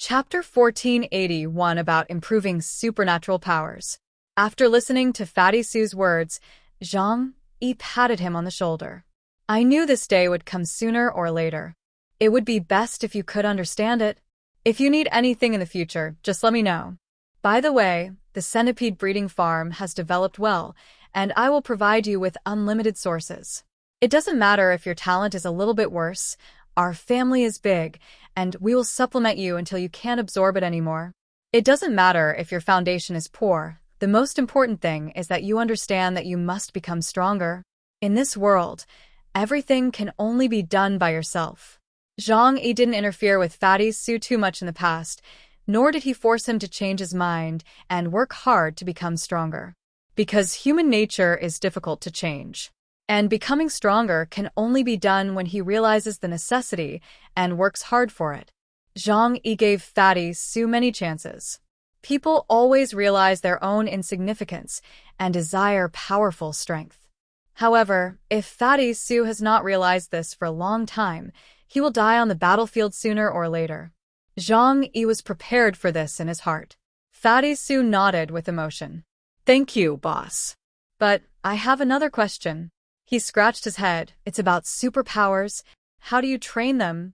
Chapter 1481 about improving supernatural powers. After listening to Fatty Sue's words, Zhang Yi patted him on the shoulder. I knew this day would come sooner or later. It would be best if you could understand it. If you need anything in the future, just let me know. By the way, the centipede breeding farm has developed well, and I will provide you with unlimited sources. It doesn't matter if your talent is a little bit worse. Our family is big, and we will supplement you until you can't absorb it anymore. It doesn't matter if your foundation is poor. The most important thing is that you understand that you must become stronger. In this world, everything can only be done by yourself. Zhang Yi didn't interfere with Fatty Sue too much in the past, nor did he force him to change his mind and work hard to become stronger. Because human nature is difficult to change. And becoming stronger can only be done when he realizes the necessity and works hard for it. Zhang Yi gave Fatty Sue many chances. People always realize their own insignificance and desire powerful strength. However, if Fatty Sue has not realized this for a long time, he will die on the battlefield sooner or later. Zhang Yi was prepared for this in his heart. Fatty Sue nodded with emotion. Thank you, boss. But I have another question. He scratched his head. It's about superpowers. How do you train them?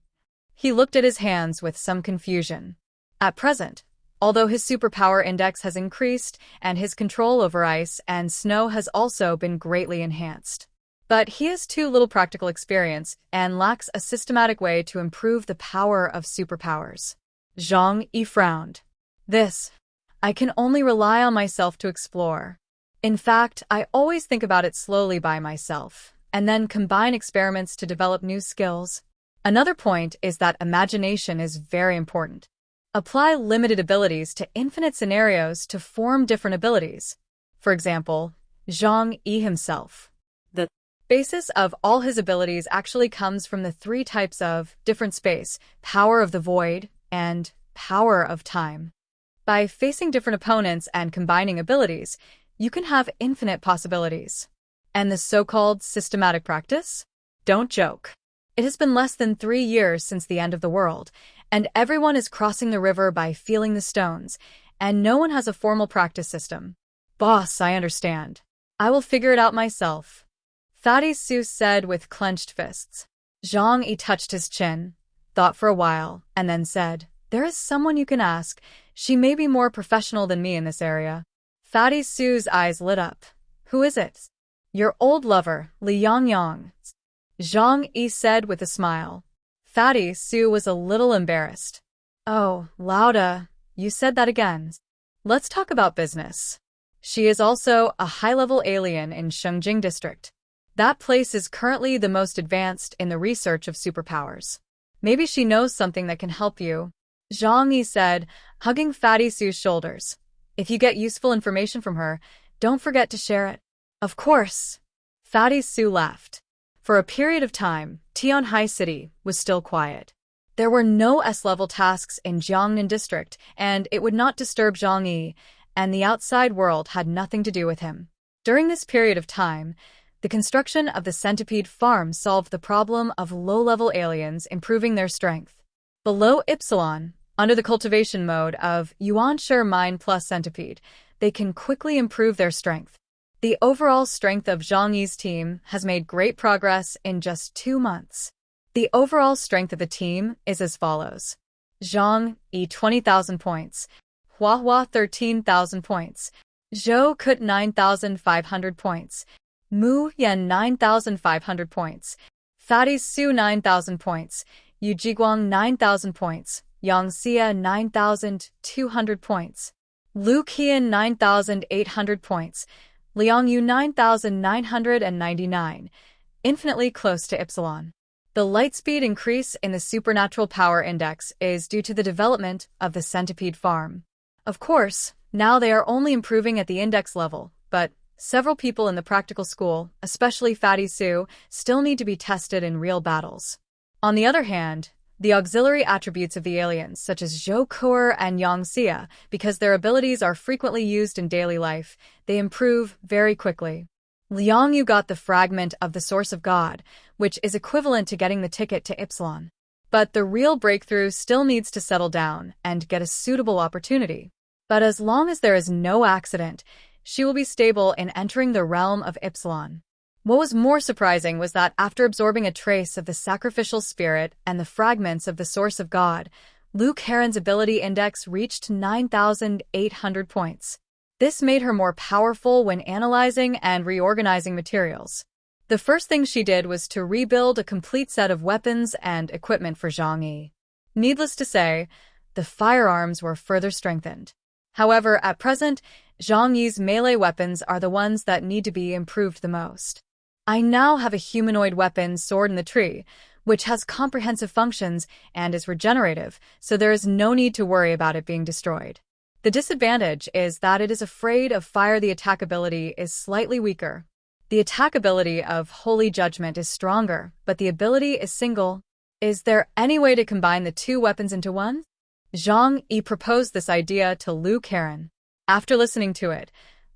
He looked at his hands with some confusion. At present, although his superpower index has increased and his control over ice and snow has also been greatly enhanced. But he has too little practical experience and lacks a systematic way to improve the power of superpowers. Zhang Yi frowned. I can only rely on myself to explore. In fact, I always think about it slowly by myself, and then combine experiments to develop new skills. Another point is that imagination is very important. Apply limited abilities to infinite scenarios to form different abilities. For example, Zhang Yi himself. The basis of all his abilities actually comes from the three types of different space, power of the void, and power of time. By facing different opponents and combining abilities, you can have infinite possibilities. And the so-called systematic practice? Don't joke. It has been less than 3 years since the end of the world, and everyone is crossing the river by feeling the stones, and no one has a formal practice system. Boss, I understand. I will figure it out myself. Fatty Sue said with clenched fists. Zhang Yi touched his chin, thought for a while, and then said, There is someone you can ask. She may be more professional than me in this area. Fatty Sue's eyes lit up. Who is it? Your old lover, Li Yang. Zhang Yi said with a smile. Fatty Sue was a little embarrassed. Oh, Lauda, you said that again. Let's talk about business. She is also a high-level alien in Shengjing District. That place is currently the most advanced in the research of superpowers. Maybe she knows something that can help you. Zhang Yi said, hugging Fatty Sue's shoulders. If you get useful information from her, don't forget to share it. Of course. Fatty Sue laughed. For a period of time, Tianhai City was still quiet. There were no S-level tasks in Jiangnan District, and it would not disturb Zhang Yi, and the outside world had nothing to do with him. During this period of time, the construction of the centipede farm solved the problem of low-level aliens improving their strength. Below Epsilon, under the cultivation mode of Yuanshi Mine plus Centipede, they can quickly improve their strength. The overall strength of Zhang Yi's team has made great progress in just 2 months. The overall strength of the team is as follows. Zhang Yi 20,000 points, Hua 13,000 points, Zhou Kut 9,500 points, Mu Yan 9,500 points, Fatty Sue 9,000 points, Yu Jiguang 9,000 points, Yang Xia 9,200 points, Lu Qian 9,800 points, Liang Yu 9,999, infinitely close to Epsilon. The lightspeed increase in the supernatural power index is due to the development of the centipede farm. Of course, now they are only improving at the index level, but several people in the practical school, especially Fatty Sue, still need to be tested in real battles. On the other hand, the auxiliary attributes of the aliens, such as Zhou Kuer and Yang Xia, because their abilities are frequently used in daily life, they improve very quickly. Liang Yu got the fragment of the Source of God, which is equivalent to getting the ticket to Epsilon. But the real breakthrough still needs to settle down and get a suitable opportunity. But as long as there is no accident, she will be stable in entering the realm of Ipsilon. What was more surprising was that after absorbing a trace of the sacrificial spirit and the fragments of the source of God, Luke Heron's ability index reached 9,800 points. This made her more powerful when analyzing and reorganizing materials. The first thing she did was to rebuild a complete set of weapons and equipment for Zhang Yi. Needless to say, the firearms were further strengthened. However, at present, Zhang Yi's melee weapons are the ones that need to be improved the most. I now have a humanoid weapon, Sword in the Tree, which has comprehensive functions and is regenerative, so there is no need to worry about it being destroyed. The disadvantage is that it is afraid of fire. The attack ability is slightly weaker. The attack ability of Holy Judgment is stronger, but the ability is single. Is there any way to combine the two weapons into one? Zhang Yi proposed this idea to Luke Heron. After listening to it,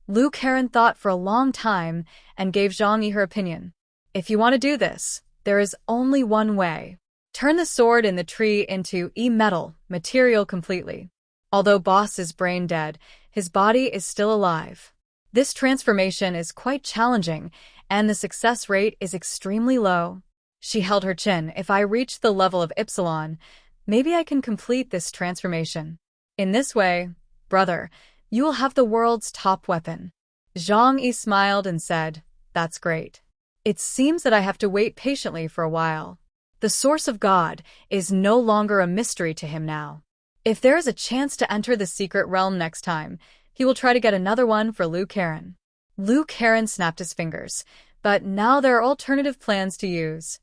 Luke Heron thought for a long time and gave Zhang Yi her opinion. If you want to do this, there is only one way. Turn the sword in the tree into E-metal material completely. Although Boss is brain dead, his body is still alive. This transformation is quite challenging, and the success rate is extremely low. She held her chin. If I reach the level of Ipsilon, maybe I can complete this transformation. In this way, brother, you will have the world's top weapon. Zhang Yi smiled and said, "That's great. It seems that I have to wait patiently for a while. The source of God is no longer a mystery to him now. If there is a chance to enter the secret realm next time, he will try to get another one for Luke Heron." Luke Heron snapped his fingers, but now there are alternative plans to use.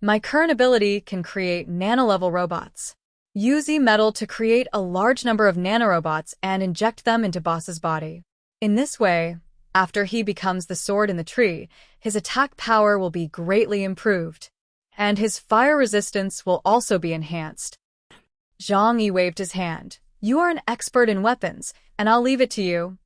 My current ability can create nano-level robots. Use E-metal to create a large number of nanorobots and inject them into Boss's body. In this way, after he becomes the sword in the tree, his attack power will be greatly improved, and his fire resistance will also be enhanced. Zhang Yi waved his hand. "You are an expert in weapons, and I'll leave it to you."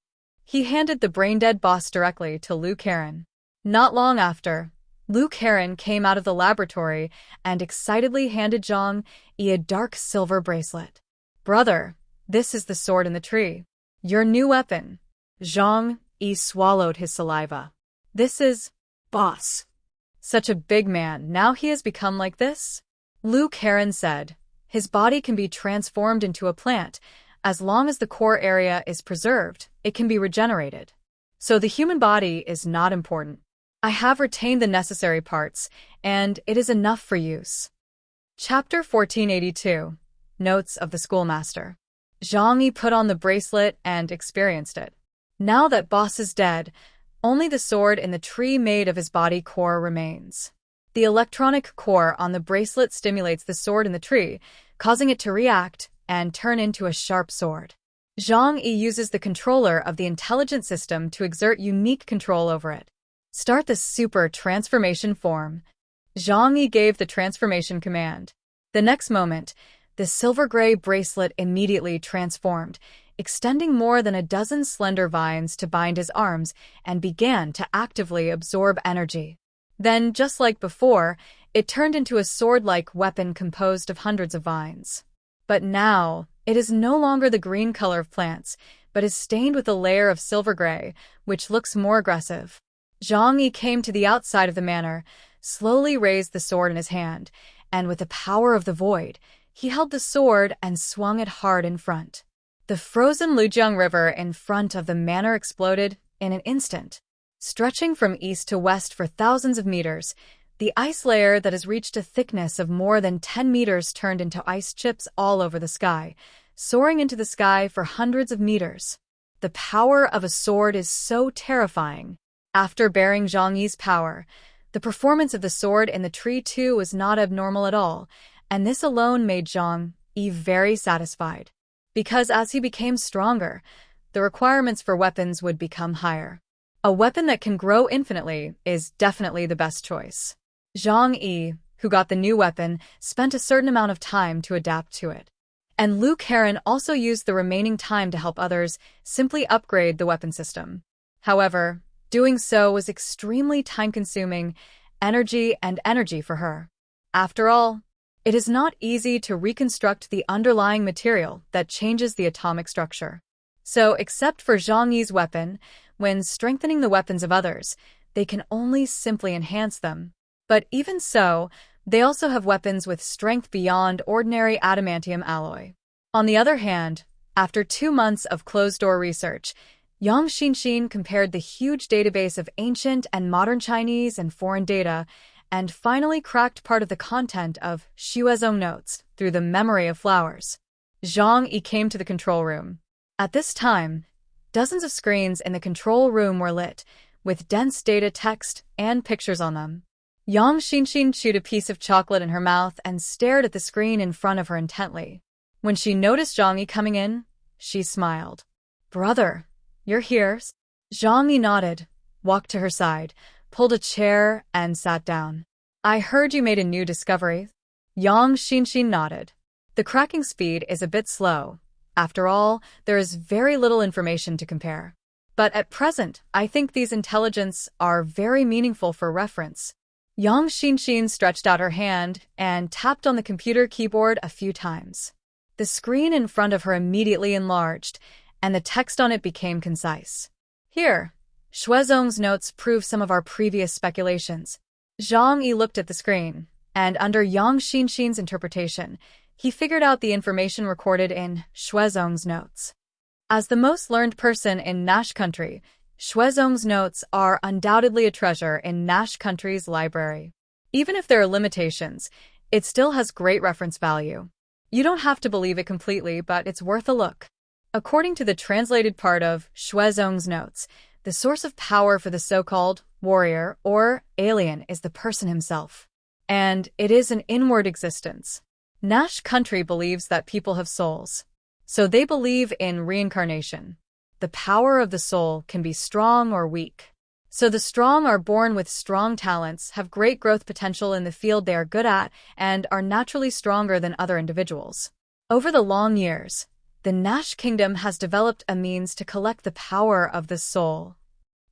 He handed the brain-dead Boss directly to Luke Heron. Not long after, Luke Heron came out of the laboratory and excitedly handed Zhang Yi a dark silver bracelet. "Brother, this is the sword in the tree. Your new weapon." Zhang Yi swallowed his saliva. "This is Boss. Such a big man, now he has become like this?" Luke Heron said, "His body can be transformed into a plant. As long as the core area is preserved, it can be regenerated. So the human body is not important. I have retained the necessary parts, and it is enough for use." Chapter 1482. Notes of the Schoolmaster. Zhang Yi put on the bracelet and experienced it. Now that Boss is dead, only the sword in the tree made of his body core remains. The electronic core on the bracelet stimulates the sword in the tree, causing it to react and turn into a sharp sword. Zhang Yi uses the controller of the intelligent system to exert unique control over it. Start the super transformation form. Zhang Yi gave the transformation command. The next moment, the silver-gray bracelet immediately transformed, extending more than a dozen slender vines to bind his arms, and began to actively absorb energy. Then, just like before, it turned into a sword-like weapon composed of hundreds of vines. But now, it is no longer the green color of plants, but is stained with a layer of silver-gray, which looks more aggressive. Zhang Yi came to the outside of the manor, slowly raised the sword in his hand, and with the power of the void, he held the sword and swung it hard in front. The frozen Lujiang River in front of the manor exploded in an instant. Stretching from east to west for thousands of meters, the ice layer that has reached a thickness of more than 10 meters turned into ice chips all over the sky, soaring into the sky for hundreds of meters. The power of a sword is so terrifying. After bearing Zhang Yi's power, the performance of the sword in the tree too was not abnormal at all, and this alone made Zhang Yi very satisfied. Because as he became stronger, the requirements for weapons would become higher. A weapon that can grow infinitely is definitely the best choice. Zhang Yi, who got the new weapon, spent a certain amount of time to adapt to it. And Luke Heron also used the remaining time to help others simply upgrade the weapon system. However, doing so was extremely time-consuming, energy for her. After all, It is not easy to reconstruct the underlying material that changes the atomic structure. So, except for Zhang Yi's weapon, when strengthening the weapons of others, they can only simply enhance them. But even so, they also have weapons with strength beyond ordinary adamantium alloy. On the other hand, after 2 months of closed-door research, Yang Xinxin compared the huge database of ancient and modern Chinese and foreign data and finally cracked part of the content of Xuezong notes through the memory of flowers. Zhang Yi came to the control room. At this time, dozens of screens in the control room were lit, with dense data text and pictures on them. Yang Xinxin chewed a piece of chocolate in her mouth and stared at the screen in front of her intently. When she noticed Zhang Yi coming in, she smiled. "Brother, you're here?" Zhang Yi nodded, walked to her side, pulled a chair, and sat down. "I heard you made a new discovery." Yang Xinxin nodded. "The cracking speed is a bit slow. After all, there is very little information to compare. But at present, I think these intelligence are very meaningful for reference." Yang Xinxin stretched out her hand and tapped on the computer keyboard a few times. The screen in front of her immediately enlarged, and the text on it became concise. "Here, Xuezong's notes prove some of our previous speculations." Zhang Yi looked at the screen, and under Yang Xinxin's interpretation, he figured out the information recorded in Xuezong's notes. As the most learned person in Nash country, Xuezong's notes are undoubtedly a treasure in Nash country's library. Even if there are limitations, it still has great reference value. You don't have to believe it completely, but it's worth a look. According to the translated part of Xuezong's notes, the source of power for the so-called warrior or alien is the person himself. And it is an inward existence. Nash country believes that people have souls. So they believe in reincarnation. The power of the soul can be strong or weak. So the strong are born with strong talents, have great growth potential in the field they are good at, and are naturally stronger than other individuals. Over the long years, the Nash kingdom has developed a means to collect the power of the soul.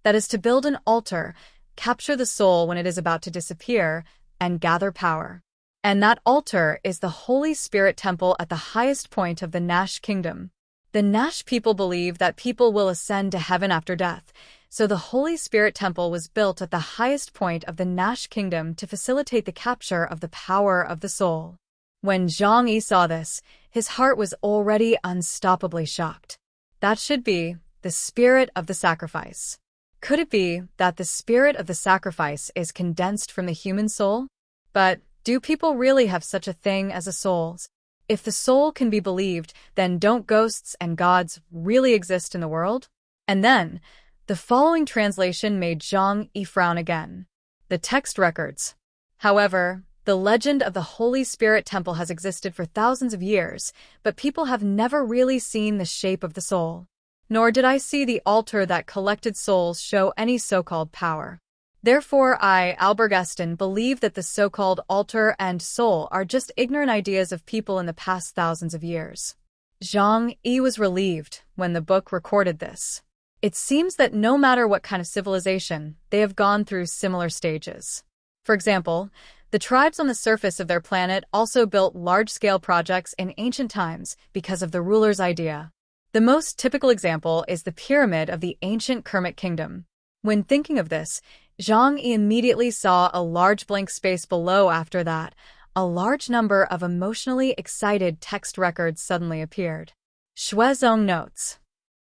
That is to build an altar, capture the soul when it is about to disappear, and gather power. And that altar is the Holy Spirit Temple at the highest point of the Nash kingdom. The Nash people believe that people will ascend to heaven after death, so the Holy Spirit Temple was built at the highest point of the Nash kingdom to facilitate the capture of the power of the soul. When Zhang Yi saw this, his heart was already unstoppably shocked. That should be the spirit of the sacrifice. Could it be that the spirit of the sacrifice is condensed from the human soul? But do people really have such a thing as a soul? If the soul can be believed, then don't ghosts and gods really exist in the world? And then, the following translation made Zhang Yi frown again. The text records. However, the legend of the Holy Spirit Temple has existed for thousands of years, but people have never really seen the shape of the soul. Nor did I see the altar that collected souls show any so-called power. Therefore, I, Albergeston, believe that the so-called altar and soul are just ignorant ideas of people in the past thousands of years. Zhang Yi was relieved when the book recorded this. It seems that no matter what kind of civilization, they have gone through similar stages. For example, the tribes on the surface of their planet also built large-scale projects in ancient times because of the ruler's idea. The most typical example is the pyramid of the ancient Kermit kingdom. When thinking of this, Zhang Yi immediately saw a large blank space below. After that, a large number of emotionally excited text records suddenly appeared. Xuezong notes.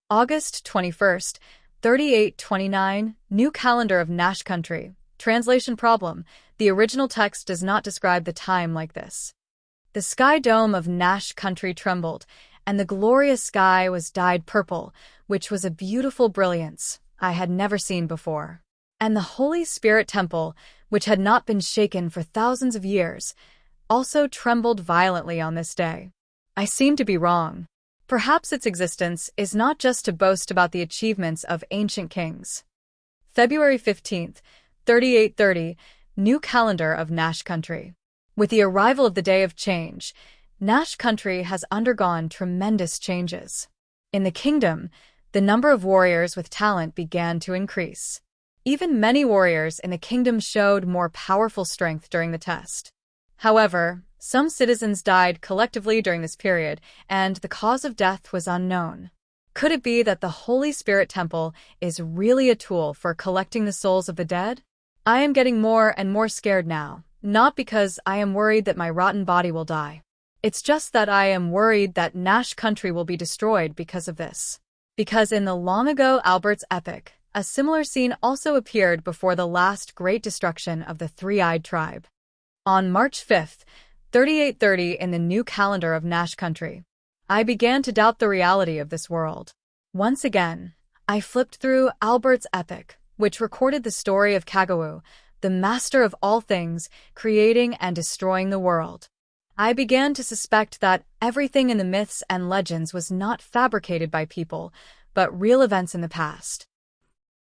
August 21st, 3829, New Calendar of Nash Country. Translation problem. The original text does not describe the time like this. The sky dome of Nash Country trembled, and the glorious sky was dyed purple, which was a beautiful brilliance I had never seen before. And the Holy Spirit Temple, which had not been shaken for thousands of years, also trembled violently on this day. I seem to be wrong. Perhaps its existence is not just to boast about the achievements of ancient kings. February 15th, 3830, New Calendar of Nash Country. With the arrival of the Day of Change, Nash Country has undergone tremendous changes. In the kingdom, the number of warriors with talent began to increase. Even many warriors in the kingdom showed more powerful strength during the test. However, some citizens died collectively during this period, and the cause of death was unknown. Could it be that the Holy Spirit Temple is really a tool for collecting the souls of the dead? I am getting more and more scared now, not because I am worried that my rotten body will die. It's just that I am worried that Nash country will be destroyed because of this. Because in the long-ago Albert's epic, a similar scene also appeared before the last great destruction of the three-eyed tribe. On March 5th, 3830 in the new calendar of Nash country, I began to doubt the reality of this world. Once again, I flipped through Albert's epic, which recorded the story of Kagawu, the master of all things, creating and destroying the world. I began to suspect that everything in the myths and legends was not fabricated by people, but real events in the past.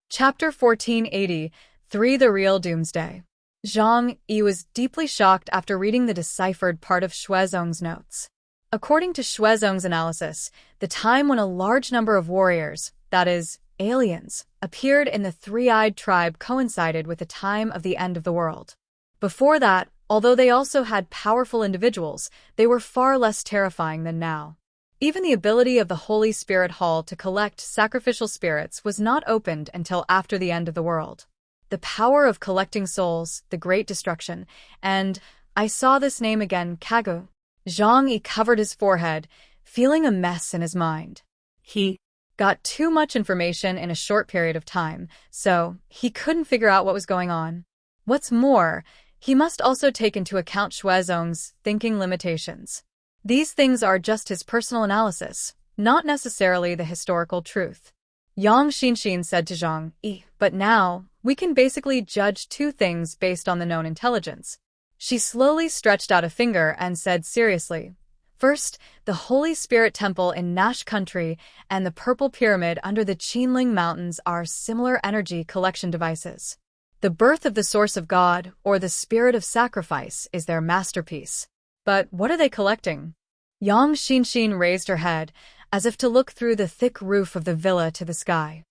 Chapter 1483, The Real Doomsday. Zhang Yi was deeply shocked after reading the deciphered part of Xuezong's notes. According to Xuezong's analysis, the time when a large number of warriors, that is, aliens, appeared in the three-eyed tribe coincided with the time of the end of the world. Before that, although they also had powerful individuals, they were far less terrifying than now. Even the ability of the Holy Spirit Hall to collect sacrificial spirits was not opened until after the end of the world. The power of collecting souls, the Great Destruction, and, I saw this name again, Kagu. Zhang Yi covered his forehead, feeling a mess in his mind. He got too much information in a short period of time, so he couldn't figure out what was going on. What's more, he must also take into account Xuezong's thinking limitations. These things are just his personal analysis, not necessarily the historical truth. Yang Xinxin said to Zhang Yi, but now, we can basically judge two things based on the known intelligence. She slowly stretched out a finger and said seriously, first, the Holy Spirit Temple in Nash country and the Purple Pyramid under the Qinling Mountains are similar energy collection devices. The birth of the source of God, or the spirit of sacrifice, is their masterpiece. But what are they collecting? Yang Xinxin raised her head, as if to look through the thick roof of the villa to the sky.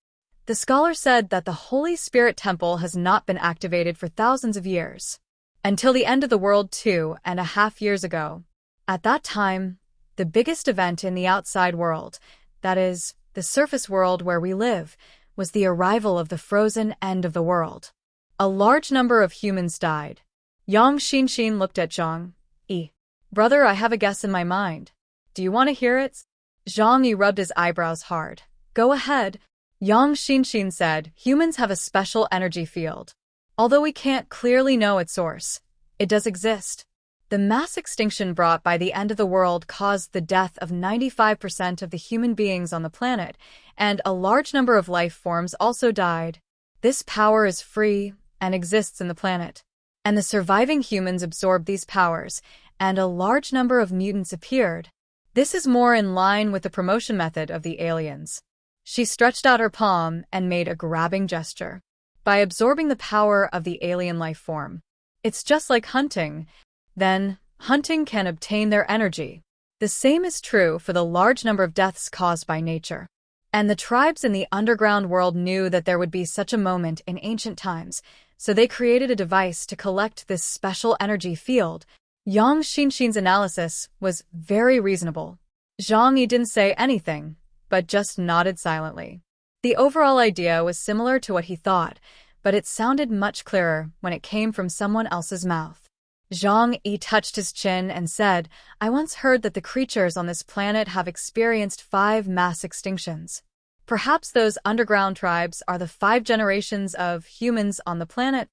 The scholar said that the Holy Spirit Temple has not been activated for thousands of years. Until the end of the world 2.5 years ago. At that time, the biggest event in the outside world, that is, the surface world where we live, was the arrival of the frozen end of the world. A large number of humans died. Yang Xinxin looked at Zhang Yi. Brother, I have a guess in my mind. Do you want to hear it? Zhang Yi rubbed his eyebrows hard. Go ahead. Yang Xinxin said, humans have a special energy field. Although we can't clearly know its source, it does exist. The mass extinction brought by the end of the world caused the death of 95% of the human beings on the planet, and a large number of life forms also died. This power is free and exists in the planet. And the surviving humans absorbed these powers, and a large number of mutants appeared. This is more in line with the promotion method of the aliens. She stretched out her palm and made a grabbing gesture. By absorbing the power of the alien life form, it's just like hunting. Then, hunting can obtain their energy. The same is true for the large number of deaths caused by nature. And the tribes in the underground world knew that there would be such a moment in ancient times, so they created a device to collect this special energy field. Yang Xinxin's analysis was very reasonable. Zhang Yi didn't say anything, but just nodded silently. The overall idea was similar to what he thought, but it sounded much clearer when it came from someone else's mouth. Zhang Yi touched his chin and said, I once heard that the creatures on this planet have experienced 5 mass extinctions. Perhaps those underground tribes are the 5 generations of humans on the planet.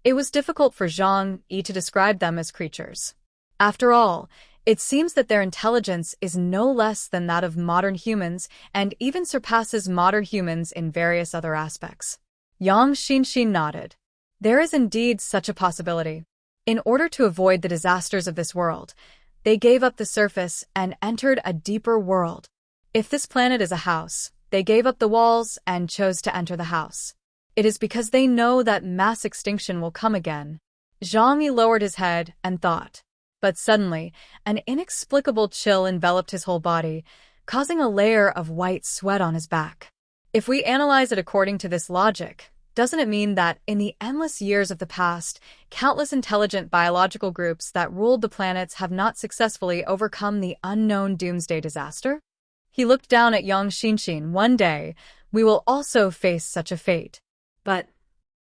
It was difficult for Zhang Yi to describe them as creatures. After all, it seems that their intelligence is no less than that of modern humans and even surpasses modern humans in various other aspects. Yang Xinxin nodded. There is indeed such a possibility. In order to avoid the disasters of this world, they gave up the surface and entered a deeper world. If this planet is a house, they gave up the walls and chose to enter the house. It is because they know that mass extinction will come again. Zhang Yi lowered his head and thought. But suddenly, an inexplicable chill enveloped his whole body, causing a layer of white sweat on his back. If we analyze it according to this logic, doesn't it mean that in the endless years of the past, countless intelligent biological groups that ruled the planets have not successfully overcome the unknown Doomsday disaster? He looked down at young Shinshin. One day, we will also face such a fate. But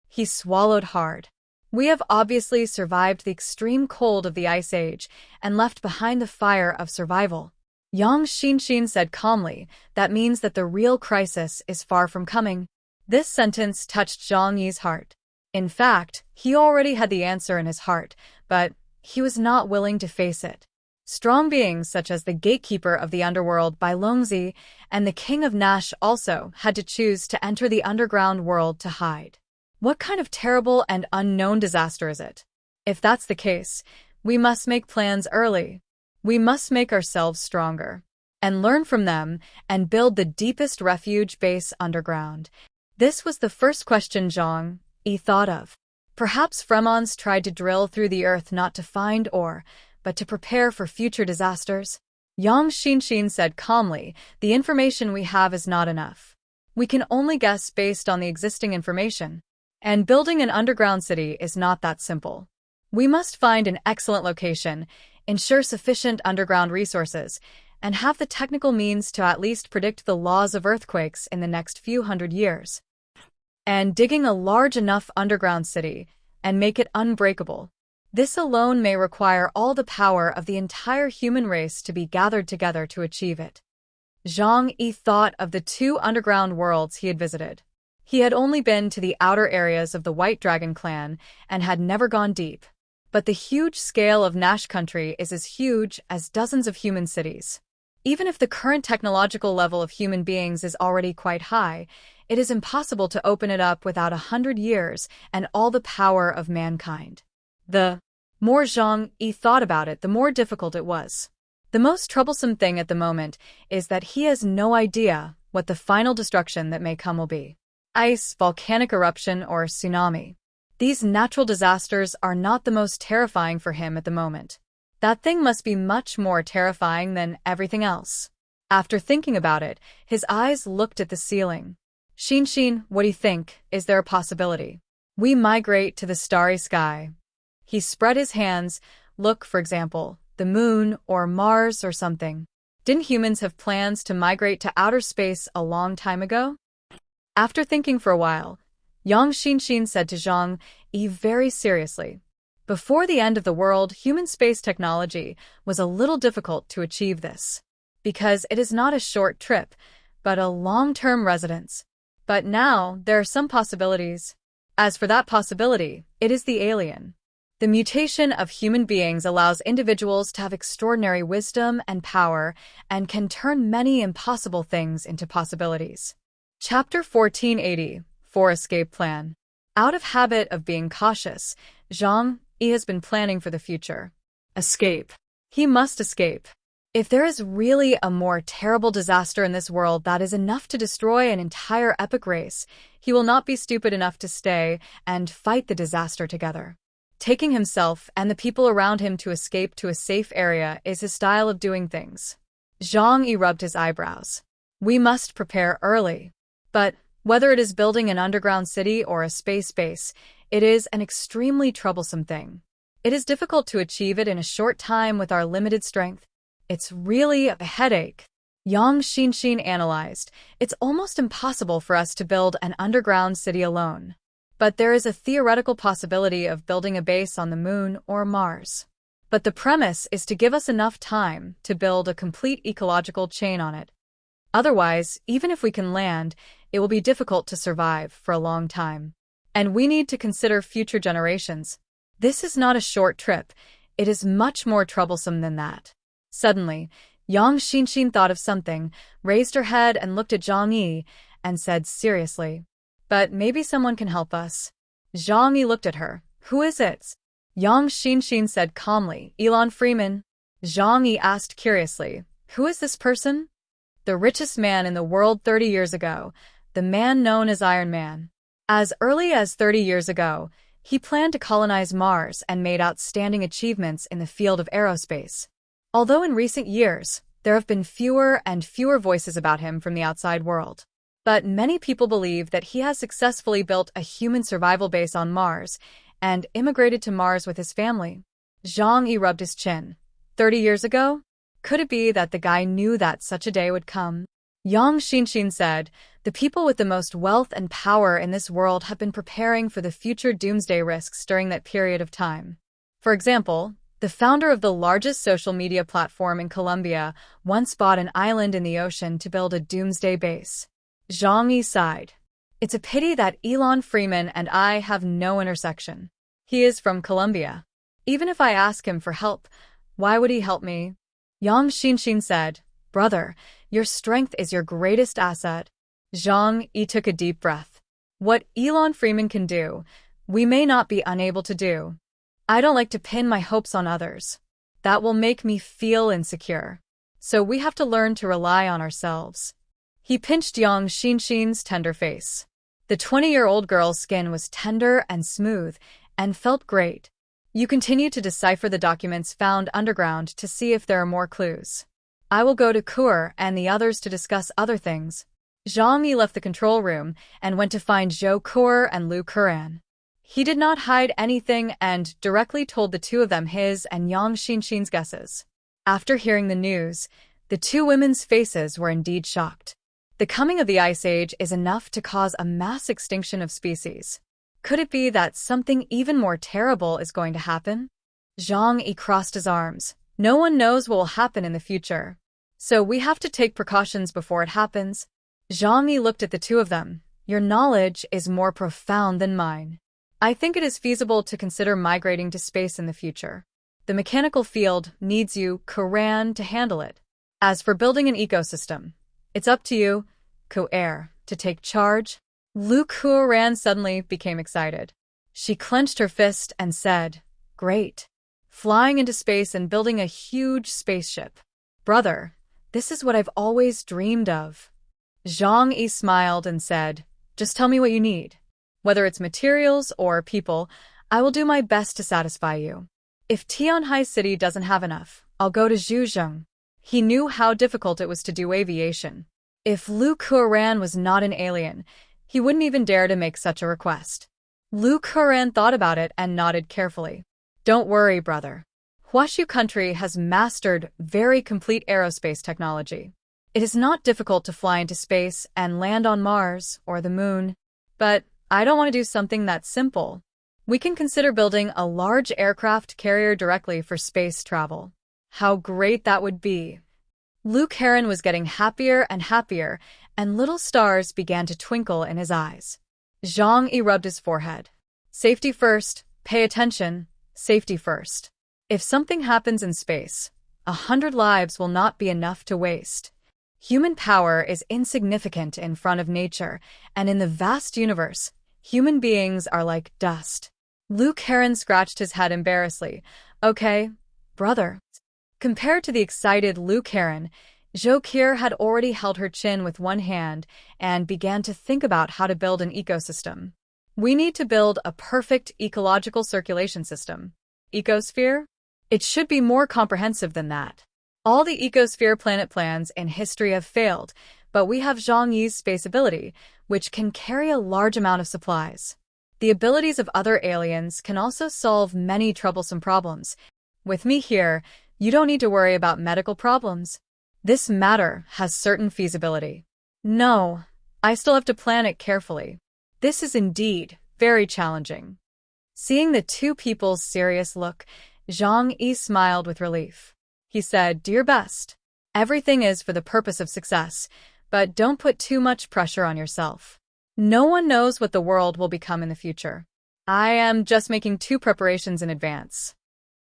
he swallowed hard. We have obviously survived the extreme cold of the Ice Age and left behind the fire of survival. Yang Shinshin said calmly, that means that the real crisis is far from coming. This sentence touched Zhang Yi's heart. In fact, he already had the answer in his heart, but he was not willing to face it. Strong beings such as the gatekeeper of the underworld Bai Longzi and the king of Nash also had to choose to enter the underground world to hide. What kind of terrible and unknown disaster is it? If that's the case, we must make plans early. We must make ourselves stronger and learn from them and build the deepest refuge base underground. This was the first question Zhang Yi thought of. Perhaps Fremons tried to drill through the earth not to find ore, but to prepare for future disasters. Yang Shinshin said calmly, the information we have is not enough. We can only guess based on the existing information. And building an underground city is not that simple. We must find an excellent location, ensure sufficient underground resources, and have the technical means to at least predict the laws of earthquakes in the next few hundred years. And digging a large enough underground city and make it unbreakable. This alone may require all the power of the entire human race to be gathered together to achieve it. Zhang Yi thought of the 2 underground worlds he had visited. He had only been to the outer areas of the White Dragon clan and had never gone deep. But the huge scale of Nash country is as huge as dozens of human cities. Even if the current technological level of human beings is already quite high, it is impossible to open it up without 100 years and all the power of mankind. The more Zhang Yi thought about it, the more difficult it was. The most troublesome thing at the moment is that he has no idea what the final destruction that may come will be. Ice, volcanic eruption, or tsunami. These natural disasters are not the most terrifying for him at the moment. That thing must be much more terrifying than everything else. After thinking about it, his eyes looked at the ceiling. Shinshin, what do you think? Is there a possibility we migrate to the starry sky? He spread his hands. Look, for example, the moon or Mars or something. Didn't humans have plans to migrate to outer space a long time ago? After thinking for a while, Yang Shinshin said to Zhang Yi very seriously, before the end of the world, human space technology was a little difficult to achieve this, because it is not a short trip, but a long-term residence. But now, there are some possibilities. As for that possibility, it is the alien. The mutation of human beings allows individuals to have extraordinary wisdom and power and can turn many impossible things into possibilities. Chapter 1480, Escape Plan. Out of habit of being cautious, Zhang Yi has been planning for the future. Escape. He must escape. If there is really a more terrible disaster in this world that is enough to destroy an entire epic race, he will not be stupid enough to stay and fight the disaster together. Taking himself and the people around him to escape to a safe area is his style of doing things. Zhang Yi rubbed his eyebrows. We must prepare early. But whether it is building an underground city or a space base, it is an extremely troublesome thing. It is difficult to achieve it in a short time with our limited strength. It's really a headache. Yang Shinshin analyzed. It's almost impossible for us to build an underground city alone. But there is a theoretical possibility of building a base on the moon or Mars. But the premise is to give us enough time to build a complete ecological chain on it. Otherwise, even if we can land, it will be difficult to survive for a long time. And we need to consider future generations. This is not a short trip. It is much more troublesome than that. Suddenly, Yang Shinshin thought of something, raised her head and looked at Zhang Yi, and said seriously, "But maybe someone can help us." Zhang Yi looked at her. "Who is it?" Yang Shinshin said calmly, "Elon Freeman." Zhang Yi asked curiously, "Who is this person?" "The richest man in the world 30 years ago, the man known as Iron Man. As early as 30 years ago, he planned to colonize Mars and made outstanding achievements in the field of aerospace. Although in recent years, there have been fewer and fewer voices about him from the outside world. but many people believe that he has successfully built a human survival base on Mars and immigrated to Mars with his family. Zhang Yi rubbed his chin. 30 years ago? Could it be that the guy knew that such a day would come? Yang Xinxin said, the people with the most wealth and power in this world have been preparing for the future doomsday risks during that period of time. For example, the founder of the largest social media platform in Colombia once bought an island in the ocean to build a doomsday base. Zhang Yi sighed. It's a pity that Elon Freeman and I have no intersection. He is from Colombia. Even if I ask him for help, why would he help me? Yang Xinxin said, brother, your strength is your greatest asset. Zhang Yi took a deep breath. What Elon Freeman can do, we may not be unable to do. I don't like to pin my hopes on others. That will make me feel insecure. So we have to learn to rely on ourselves. He pinched Yang Xinxin's tender face. The 20-year-old girl's skin was tender and smooth and felt great. You continue to decipher the documents found underground to see if there are more clues. I will go to Kur and the others to discuss other things. Zhang Yi left the control room and went to find Zhou Kur and Lu Kuran. He did not hide anything and directly told the two of them his and Yang Xinxin's guesses. After hearing the news, the two women's faces were indeed shocked. The coming of the Ice Age is enough to cause a mass extinction of species. Could it be that something even more terrible is going to happen? Zhang Yi crossed his arms. No one knows what will happen in the future. So we have to take precautions before it happens. Zhang Yi looked at the two of them. Your knowledge is more profound than mine. I think it is feasible to consider migrating to space in the future. The mechanical field needs you, Kuran, to handle it. As for building an ecosystem, it's up to you, Ku-air, to take charge. Lu Kuran suddenly became excited. She clenched her fist and said, great. Flying into space and building a huge spaceship. Brother, this is what I've always dreamed of. Zhang Yi smiled and said, just tell me what you need. Whether it's materials or people, I will do my best to satisfy you. If Tianhai City doesn't have enough, I'll go to Zhuzheng. He knew how difficult it was to do aviation. If Lu Kuran was not an alien, he wouldn't even dare to make such a request. Lu Kuran thought about it and nodded carefully. Don't worry, brother. Huashu country has mastered very complete aerospace technology. It is not difficult to fly into space and land on Mars or the Moon, but I don't want to do something that simple. We can consider building a large aircraft carrier directly for space travel. How great that would be! Lu Karen was getting happier and happier, and little stars began to twinkle in his eyes. Zhang Yi rubbed his forehead. Safety first, pay attention, safety first. If something happens in space, 100 lives will not be enough to waste. Human power is insignificant in front of nature, and in the vast universe, human beings are like dust. Lu Karen scratched his head embarrassedly. Okay, brother. Compared to the excited Lu Karen, Zhou Kir had already held her chin with one hand and began to think about how to build an ecosystem. We need to build a perfect ecological circulation system. Ecosphere? It should be more comprehensive than that. All the ecosphere planet plans in history have failed, but we have Zhang Yi's space ability, which can carry a large amount of supplies. The abilities of other aliens can also solve many troublesome problems. With me here, you don't need to worry about medical problems. This matter has certain feasibility. No, I still have to plan it carefully. This is indeed very challenging. Seeing the two people's serious look, Zhang Yi smiled with relief. He said, do your best. Everything is for the purpose of success, but don't put too much pressure on yourself. No one knows what the world will become in the future. I am just making 2 preparations in advance.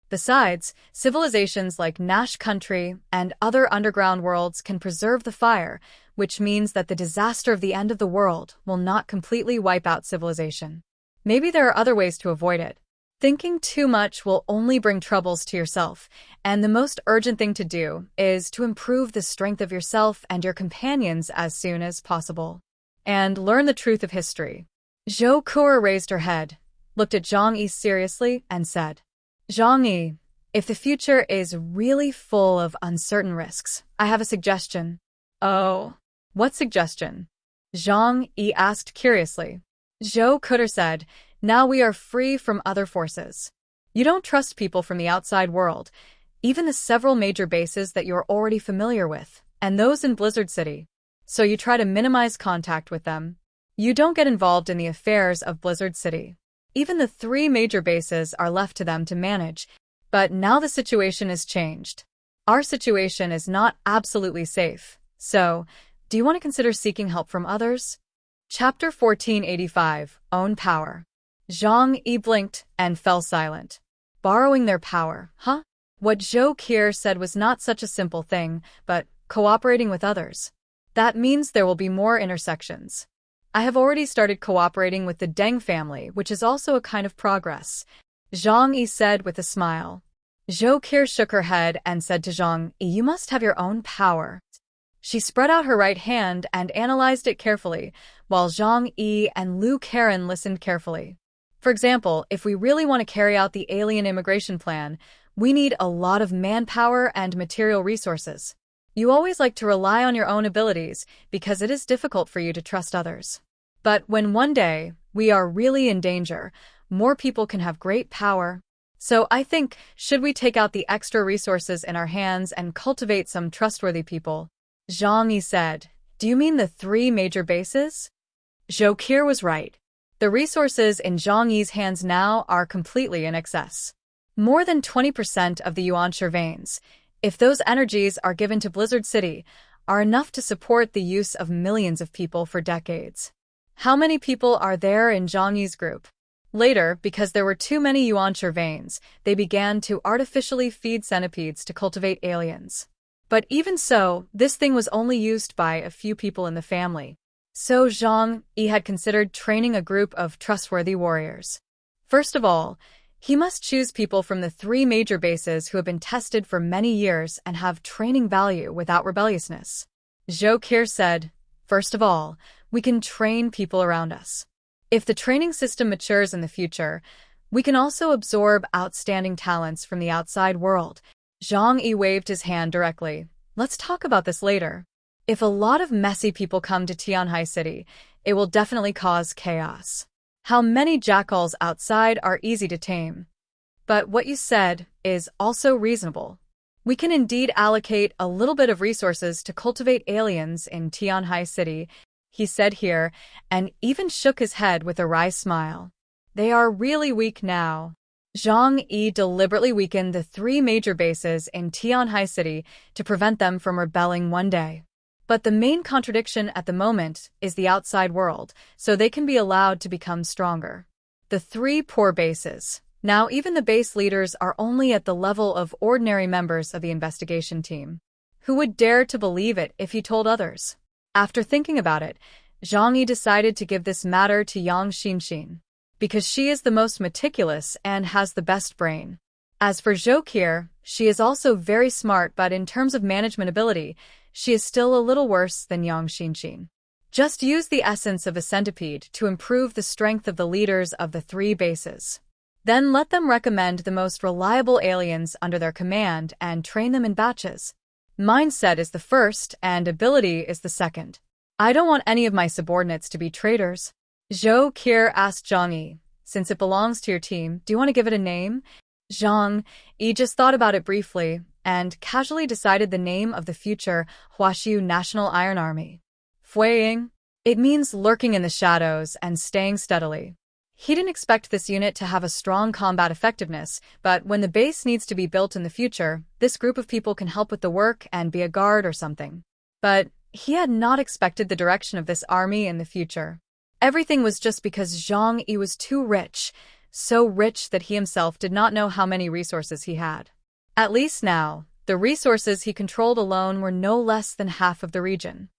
Besides, civilizations like Nash country and other underground worlds can preserve the fire, which means that the disaster of the end of the world will not completely wipe out civilization. Maybe there are other ways to avoid it. Thinking too much will only bring troubles to yourself, and the most urgent thing to do is to improve the strength of yourself and your companions as soon as possible. And learn the truth of history. Zhou Kur raised her head, looked at Zhang Yi seriously, and said, Zhang Yi, if the future is really full of uncertain risks, I have a suggestion. Oh, what suggestion? Zhang Yi asked curiously. Zhou Kutter said, now we are free from other forces. You don't trust people from the outside world, even the several major bases that you're already familiar with, and those in Blizzard City. So you try to minimize contact with them. You don't get involved in the affairs of Blizzard City. Even the 3 major bases are left to them to manage. But now the situation has changed. Our situation is not absolutely safe. So, do you want to consider seeking help from others? Chapter 1485, Own Power. Zhang Yi blinked and fell silent. Borrowing their power, huh? What Zhou Qier said was not such a simple thing, but cooperating with others. That means there will be more intersections. I have already started cooperating with the Deng family, which is also a kind of progress, Zhang Yi said with a smile. Zhou Qier shook her head and said to Zhang Yi, you must have your own power. She spread out her right hand and analyzed it carefully, while Zhang Yi and Lu Karen listened carefully. For example, if we really want to carry out the alien immigration plan, we need a lot of manpower and material resources. You always like to rely on your own abilities because it is difficult for you to trust others. But when one day we are really in danger, more people can have great power. So I think, should we take out the extra resources in our hands and cultivate some trustworthy people? Zhang Yi said, do you mean the 3 major bases? Zhou Qier was right. The resources in Zhang Yi's hands now are completely in excess. More than 20% of the Yuanshi veins, if those energies are given to Blizzard City, are enough to support the use of millions of people for decades. How many people are there in Zhang Yi's group? Later, because there were too many Yuanshi veins, they began to artificially feed centipedes to cultivate aliens. But even so, this thing was only used by a few people in the family. So Zhang Yi had considered training a group of trustworthy warriors. First of all, he must choose people from the 3 major bases who have been tested for many years and have training value without rebelliousness. Zhou Qier said, first of all, we can train people around us. If the training system matures in the future, we can also absorb outstanding talents from the outside world. Zhang Yi waved his hand directly. Let's talk about this later. If a lot of messy people come to Tianhai City, it will definitely cause chaos. How many jackals outside are easy to tame. But what you said is also reasonable. We can indeed allocate a little bit of resources to cultivate aliens in Tianhai City, he said here, and even shook his head with a wry smile. They are really weak now. Zhang Yi deliberately weakened the 3 major bases in Tianhai City to prevent them from rebelling one day. But the main contradiction at the moment is the outside world, so they can be allowed to become stronger. The 3 poor bases. Now even the base leaders are only at the level of ordinary members of the investigation team. Who would dare to believe it if he told others? After thinking about it, Zhang Yi decided to give this matter to Yang Xinxin, because she is the most meticulous and has the best brain. As for Zhou Qier, she is also very smart, but in terms of management ability, she is still a little worse than Yang Xinxin. Just use the essence of a centipede to improve the strength of the leaders of the 3 bases. Then let them recommend the most reliable aliens under their command and train them in batches. Mindset is the first and ability is the second. I don't want any of my subordinates to be traitors. Zhou Qier asked Zhang Yi, since it belongs to your team, do you want to give it a name? Zhang Yi just thought about it briefly and casually decided the name of the future Huaxiu National Iron Army. Fueying. It means lurking in the shadows and staying steadily. He didn't expect this unit to have a strong combat effectiveness, but when the base needs to be built in the future, this group of people can help with the work and be a guard or something. But he had not expected the direction of this army in the future. Everything was just because Zhang Yi was too rich, so rich that he himself did not know how many resources he had. At least now, the resources he controlled alone were no less than half of the region.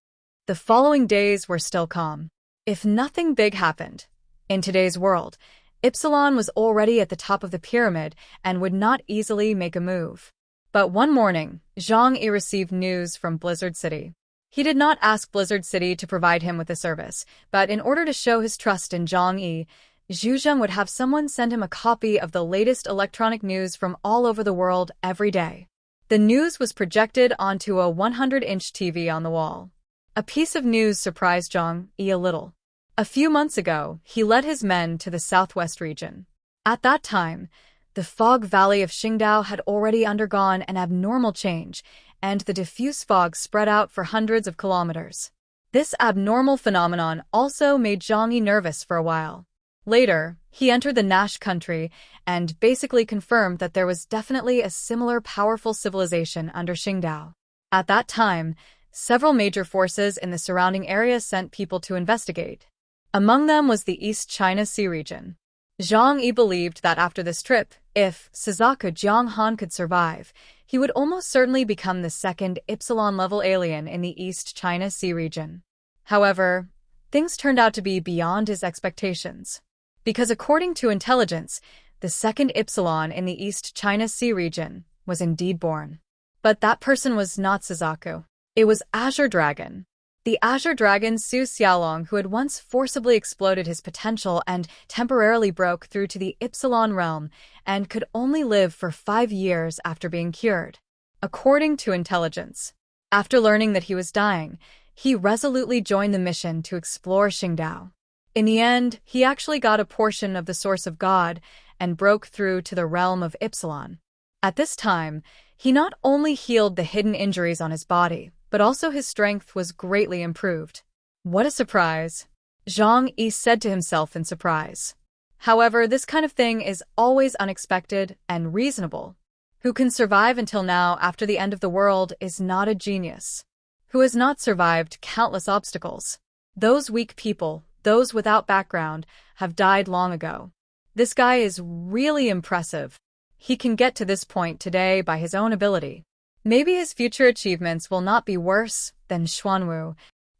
The following days were still calm. If nothing big happened, in today's world, Epsilon was already at the top of the pyramid and would not easily make a move. But one morning, Zhang Yi received news from Blizzard City. He did not ask Blizzard City to provide him with a service, but in order to show his trust in Zhang Yi, Zhu Zheng would have someone send him a copy of the latest electronic news from all over the world every day. The news was projected onto a 100-inch TV on the wall. A piece of news surprised Zhang Yi a little. A few months ago, he led his men to the southwest region. At that time, the fog valley of Qingdao had already undergone an abnormal change, and the diffuse fog spread out for hundreds of kilometers. This abnormal phenomenon also made Zhang Yi nervous for a while. Later, he entered the Nash country and basically confirmed that there was definitely a similar powerful civilization under Qingdao. At that time, several major forces in the surrounding area sent people to investigate. Among them was the East China Sea region. Zhang Yi believed that after this trip, if Suzaku Jianghan could survive, he would almost certainly become the second Epsilon-level alien in the East China Sea region. However, things turned out to be beyond his expectations. Because according to intelligence, the second Epsilon in the East China Sea region was indeed born. But that person was not Suzaku. It was Azure Dragon. The Azure Dragon Su Xiaolong, who had once forcibly exploded his potential and temporarily broke through to the Epsilon realm and could only live for 5 years after being cured. According to intelligence, after learning that he was dying, he resolutely joined the mission to explore Qingdao. In the end, he actually got a portion of the Source of God and broke through to the realm of Epsilon. At this time, he not only healed the hidden injuries on his body, but also his strength was greatly improved. What a surprise! Zhang Yi said to himself in surprise. However, this kind of thing is always unexpected and reasonable. Who can survive until now after the end of the world is not a genius. Who has not survived countless obstacles. Those weak people, those without background, have died long ago. This guy is really impressive. He can get to this point today by his own ability. Maybe his future achievements will not be worse than Xuanwu.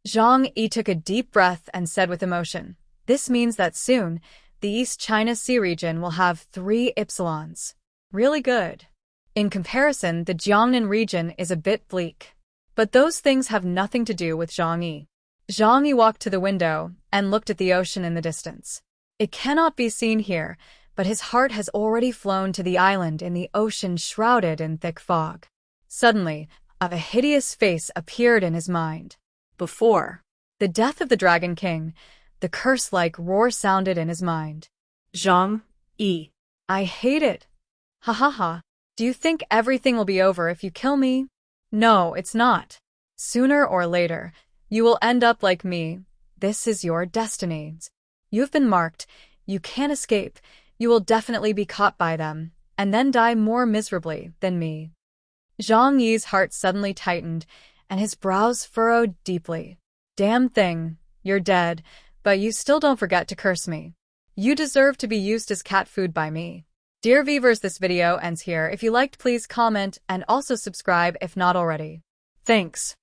Zhang Yi took a deep breath and said with emotion, "This means that soon, the East China Sea region will have 3 Epsilons. Really good." In comparison, the Jiangnan region is a bit bleak. But those things have nothing to do with Zhang Yi. Zhang Yi walked to the window and looked at the ocean in the distance. It cannot be seen here, but his heart has already flown to the island in the ocean shrouded in thick fog. Suddenly, a hideous face appeared in his mind. Before the death of the Dragon King, the curse-like roar sounded in his mind. Zhang Yi. I hate it. Ha ha ha. Do you think everything will be over if you kill me? No, it's not. Sooner or later, you will end up like me. This is your destiny. You've been marked. You can't escape. You will definitely be caught by them, and then die more miserably than me. Zhang Yi's heart suddenly tightened, and his brows furrowed deeply. Damn thing, you're dead, but you still don't forget to curse me. You deserve to be used as cat food by me. Dear viewers, this video ends here. If you liked, please comment and also subscribe if not already. Thanks.